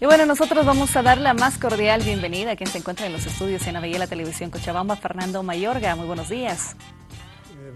Y bueno, nosotros vamos a dar la más cordial bienvenida a quien se encuentra en los estudios en Avella Televisión Cochabamba, Fernando Mayorga. Muy buenos días.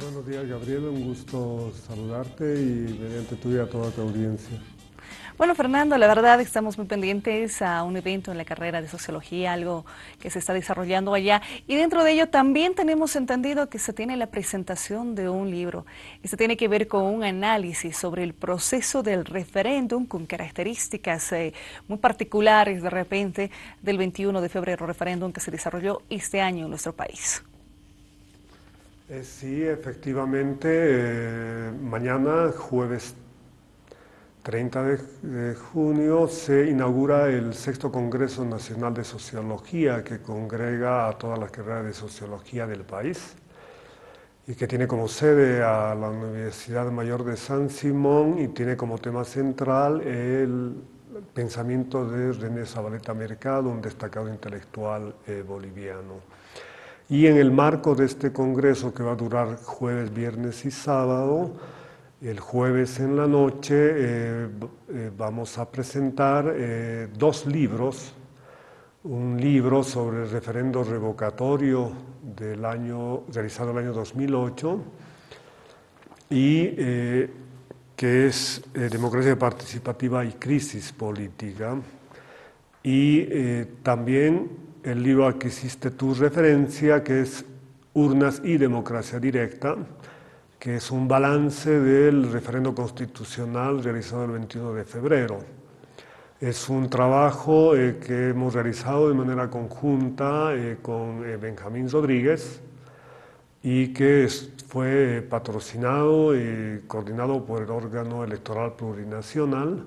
Buenos días, Gabriela. Un gusto saludarte y mediante tú y a toda tu audiencia. Bueno, Fernando, la verdad estamos muy pendientes a un evento en la carrera de Sociología, algo que se está desarrollando allá. Y dentro de ello también tenemos entendido que se tiene la presentación de un libro. Este tiene que ver con un análisis sobre el proceso del referéndum con características muy particulares de repente del 21 de febrero, referéndum que se desarrolló este año en nuestro país. Sí, efectivamente, mañana, jueves 30 de junio, se inaugura el sexto Congreso Nacional de Sociología que congrega a todas las carreras de sociología del país y que tiene como sede a la Universidad Mayor de San Simón y tiene como tema central el pensamiento de René Zavaleta Mercado, un destacado intelectual boliviano. Y en el marco de este congreso que va a durar jueves, viernes y sábado, el jueves en la noche vamos a presentar dos libros. Un libro sobre el referendo revocatorio realizado el año 2008 y que es Democracia Participativa y Crisis Política. Y también el libro al que hiciste tu referencia, que es Urnas y Democracia Directa, que es un balance del referendo constitucional realizado el 21 de febrero. Es un trabajo que hemos realizado de manera conjunta con Benjamín Rodríguez y que fue patrocinado y coordinado por el órgano electoral plurinacional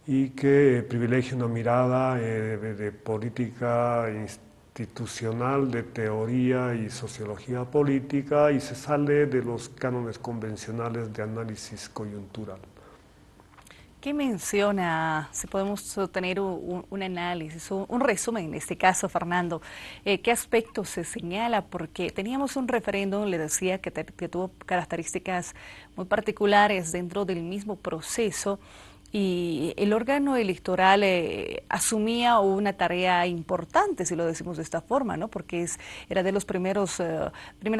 y que privilegia una mirada de política institucional, de teoría y sociología política y se sale de los cánones convencionales de análisis coyuntural. ¿Qué menciona, si podemos tener un análisis, un resumen en este caso, Fernando? ¿Qué aspectos se señala? Porque teníamos un referéndum, le decía, que tuvo características muy particulares dentro del mismo proceso y el órgano electoral asumía una tarea importante, si lo decimos de esta forma, ¿no? Porque era de los primeras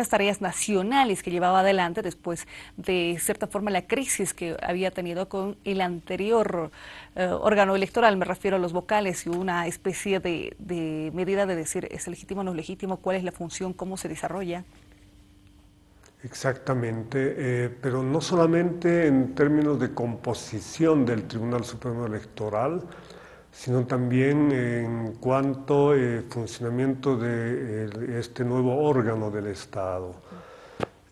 tareas nacionales que llevaba adelante después de cierta forma la crisis que había tenido con el anterior órgano electoral, me refiero a los vocales y una especie de medida de decir es legítimo o no es legítimo, cuál es la función, cómo se desarrolla. Exactamente, pero no solamente en términos de composición del Tribunal Supremo Electoral, sino también en cuanto al funcionamiento de este nuevo órgano del Estado.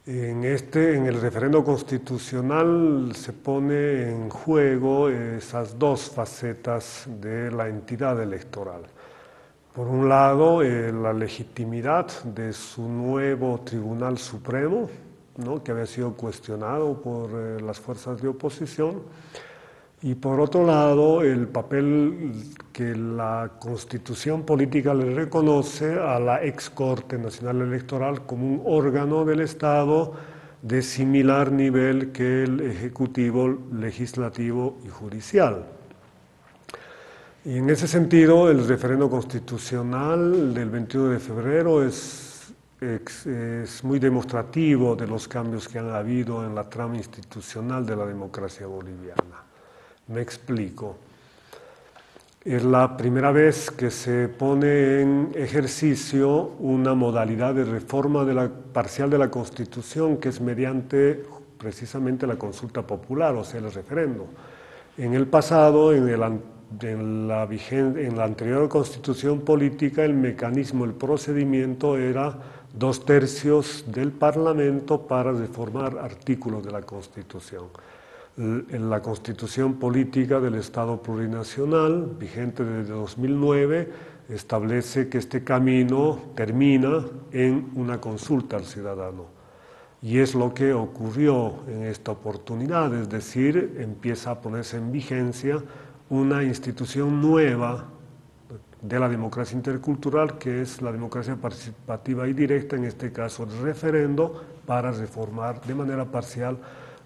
En el referendo constitucional se pone en juego esas dos facetas de la entidad electoral. Por un lado, la legitimidad de su nuevo Tribunal Supremo, ¿no?, que había sido cuestionado por las fuerzas de oposición, y por otro lado, el papel que la Constitución política le reconoce a la ex Corte Nacional Electoral como un órgano del Estado de similar nivel que el Ejecutivo, Legislativo y Judicial. Y en ese sentido, el referendo constitucional del 21 de febrero es muy demostrativo de los cambios que han habido en la trama institucional de la democracia boliviana. Me explico. Es la primera vez que se pone en ejercicio una modalidad de reforma parcial de la Constitución que es mediante precisamente la consulta popular, o sea, el referendo. En el pasado, en la anterior Constitución política, el mecanismo, el procedimiento era 2/3 del Parlamento para reformar artículos de la Constitución. En la Constitución política del Estado plurinacional, vigente desde 2009, establece que este camino termina en una consulta al ciudadano. Y es lo que ocurrió en esta oportunidad, es decir, empieza a ponerse en vigencia una institución nueva de la democracia intercultural, que es la democracia participativa y directa, en este caso el referendo, para reformar de manera parcial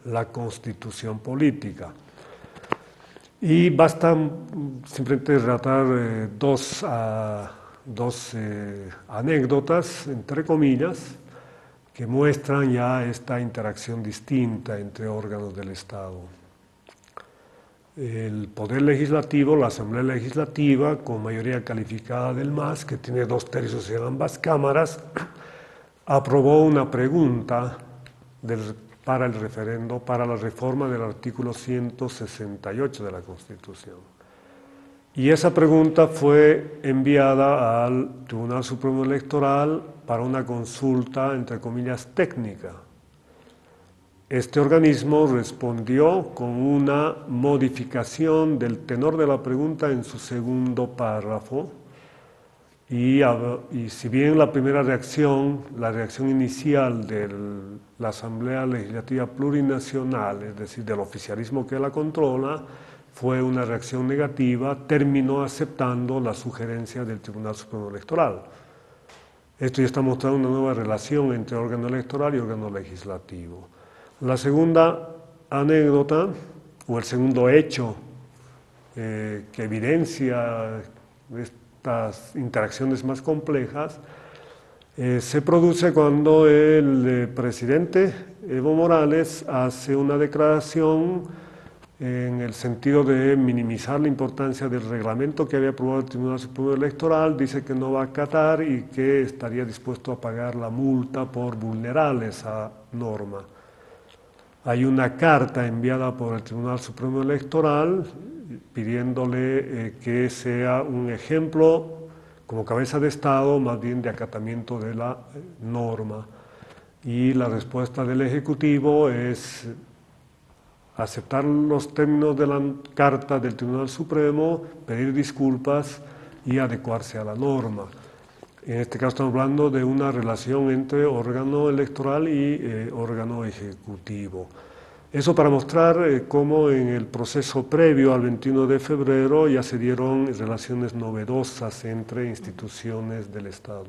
la Constitución política. Y basta simplemente relatar dos anécdotas, entre comillas, que muestran ya esta interacción distinta entre órganos del Estado. El Poder Legislativo, la Asamblea Legislativa, con mayoría calificada del MAS, que tiene 2/3 en ambas cámaras, aprobó una pregunta para el referendo para la reforma del artículo 168 de la Constitución. Y esa pregunta fue enviada al Tribunal Supremo Electoral para una consulta, entre comillas, técnica. Este organismo respondió con una modificación del tenor de la pregunta en su segundo párrafo y si bien la primera reacción, la reacción inicial de la Asamblea Legislativa Plurinacional, es decir, del oficialismo que la controla, fue una reacción negativa, terminó aceptando la sugerencia del Tribunal Supremo Electoral. Esto ya está mostrando una nueva relación entre órgano electoral y órgano legislativo. La segunda anécdota, o el segundo hecho que evidencia estas interacciones más complejas, se produce cuando el presidente Evo Morales hace una declaración en el sentido de minimizar la importancia del reglamento que había aprobado el Tribunal Supremo Electoral, dice que no va a acatar y que estaría dispuesto a pagar la multa por vulnerar esa norma. Hay una carta enviada por el Tribunal Supremo Electoral pidiéndole que sea un ejemplo como cabeza de Estado, más bien de acatamiento de la norma. Y la respuesta del Ejecutivo es aceptar los términos de la carta del Tribunal Supremo, pedir disculpas y adecuarse a la norma. En este caso estamos hablando de una relación entre órgano electoral y órgano ejecutivo. Eso para mostrar cómo en el proceso previo al 21 de febrero ya se dieron relaciones novedosas entre instituciones del Estado.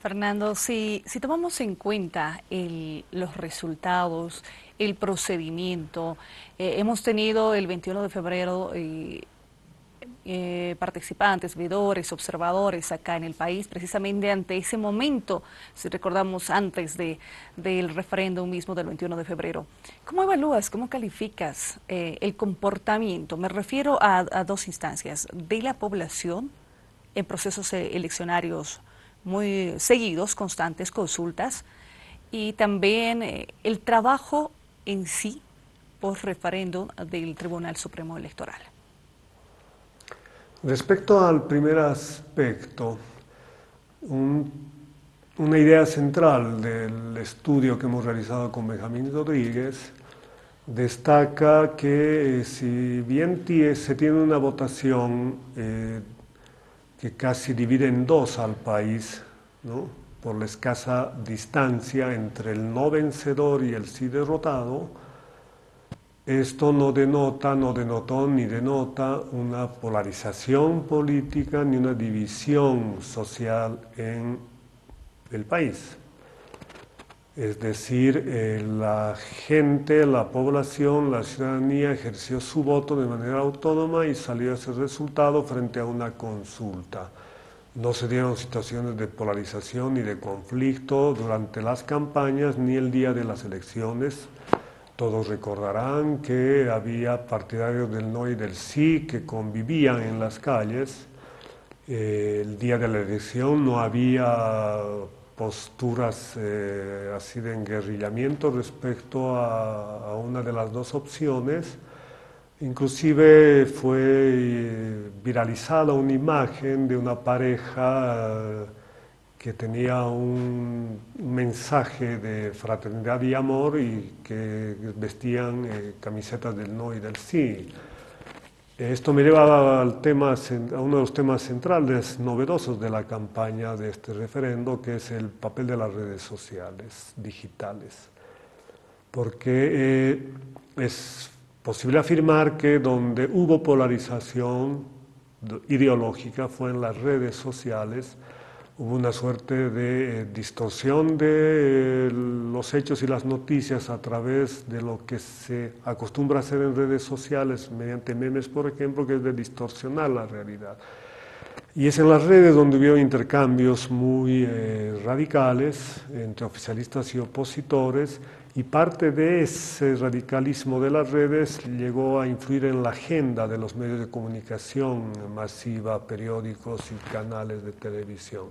Fernando, si tomamos en cuenta los resultados, el procedimiento, hemos tenido el 21 de febrero participantes, veedores, observadores acá en el país, precisamente ante ese momento, si recordamos antes del referéndum mismo del 21 de febrero. ¿Cómo evalúas, cómo calificas el comportamiento? Me refiero a dos instancias, de la población en procesos eleccionarios muy seguidos, constantes, consultas, y también el trabajo en sí post referéndum del Tribunal Supremo Electoral. Respecto al primer aspecto, una idea central del estudio que hemos realizado con Benjamín Rodríguez destaca que si bien se tiene una votación que casi divide en dos al país, ¿no?, por la escasa distancia entre el no vencedor y el sí derrotado, esto no denotó ni denota una polarización política ni una división social en el país. Es decir, la gente, la población, la ciudadanía ejerció su voto de manera autónoma y salió ese resultado frente a una consulta. No se dieron situaciones de polarización ni de conflicto durante las campañas ni el día de las elecciones. Todos recordarán que había partidarios del no y del sí que convivían en las calles. El día de la elección no había posturas así de enguerrillamiento respecto a una de las dos opciones. Inclusive fue viralizada una imagen de una pareja que tenía un mensaje de fraternidad y amor y que vestían camisetas del no y del sí. Esto me lleva a uno de los temas centrales, novedosos de la campaña de este referendo, que es el papel de las redes sociales, digitales. Porque es posible afirmar que donde hubo polarización ideológica fue en las redes sociales, hubo una suerte de distorsión de los hechos y las noticias a través de lo que se acostumbra a hacer en redes sociales, mediante memes, por ejemplo, que es de distorsionar la realidad. Y es en las redes donde hubo intercambios muy radicales entre oficialistas y opositores, y parte de ese radicalismo de las redes llegó a influir en la agenda de los medios de comunicación masiva, periódicos y canales de televisión.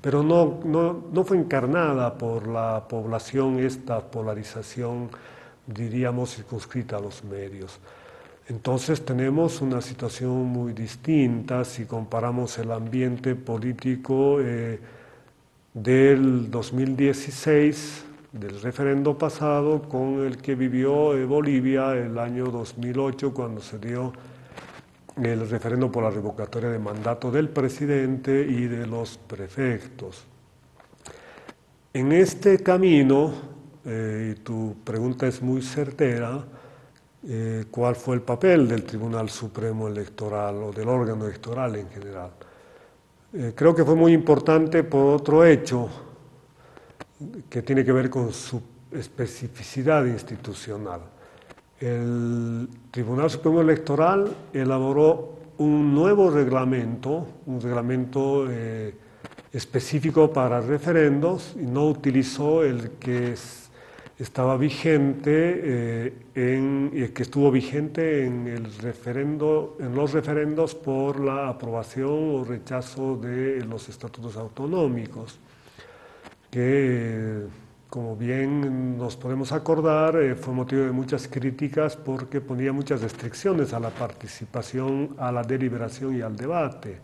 Pero no fue encarnada por la población esta polarización, diríamos, circunscrita a los medios. Entonces tenemos una situación muy distinta si comparamos el ambiente político del 2016, del referendo pasado, con el que vivió Bolivia el año 2008, cuando se dio el referendo por la revocatoria de mandato del presidente y de los prefectos. En este camino, y tu pregunta es muy certera, ¿cuál fue el papel del Tribunal Supremo Electoral o del órgano electoral en general? Creo que fue muy importante por otro hecho que tiene que ver con su especificidad institucional. El Tribunal Supremo Electoral elaboró un nuevo reglamento, un reglamento específico para referendos, y no utilizó el que estaba vigente que estuvo vigente en los referendos por la aprobación o rechazo de los estatutos autonómicos, que, como bien nos podemos acordar, fue motivo de muchas críticas porque ponía muchas restricciones a la participación, a la deliberación y al debate,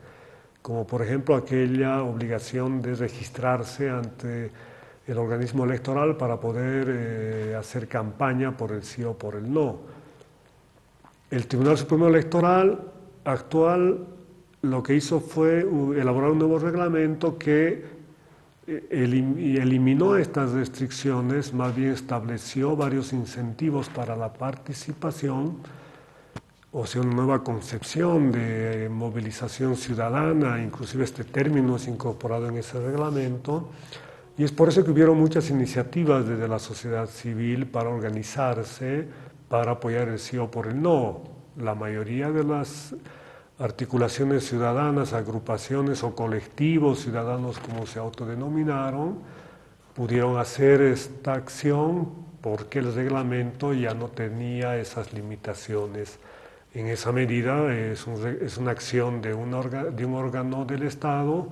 como por ejemplo aquella obligación de registrarse ante el organismo electoral para poder hacer campaña por el sí o por el no. El Tribunal Supremo Electoral actual lo que hizo fue elaborar un nuevo reglamento que eliminó estas restricciones, más bien estableció varios incentivos para la participación, o sea, una nueva concepción de movilización ciudadana, inclusive este término es incorporado en ese reglamento. Y es por eso que hubieron muchas iniciativas desde la sociedad civil para organizarse, para apoyar el sí o por el no. La mayoría de las articulaciones ciudadanas, agrupaciones o colectivos ciudadanos, como se autodenominaron, pudieron hacer esta acción porque el reglamento ya no tenía esas limitaciones. En esa medida es una acción de un órgano del Estado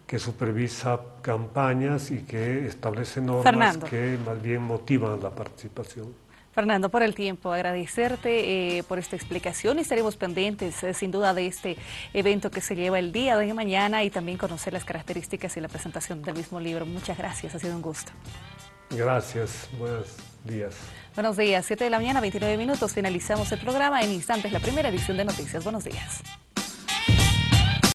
que supervisa campañas y que establece normas que más bien motivan la participación. Fernando, por el tiempo, agradecerte por esta explicación y estaremos pendientes sin duda de este evento que se lleva el día de mañana y también conocer las características y la presentación del mismo libro. Muchas gracias, ha sido un gusto. Gracias, buenos días. Buenos días, 7 de la mañana, 29 minutos, finalizamos el programa en instantes, la primera edición de Noticias. Buenos días.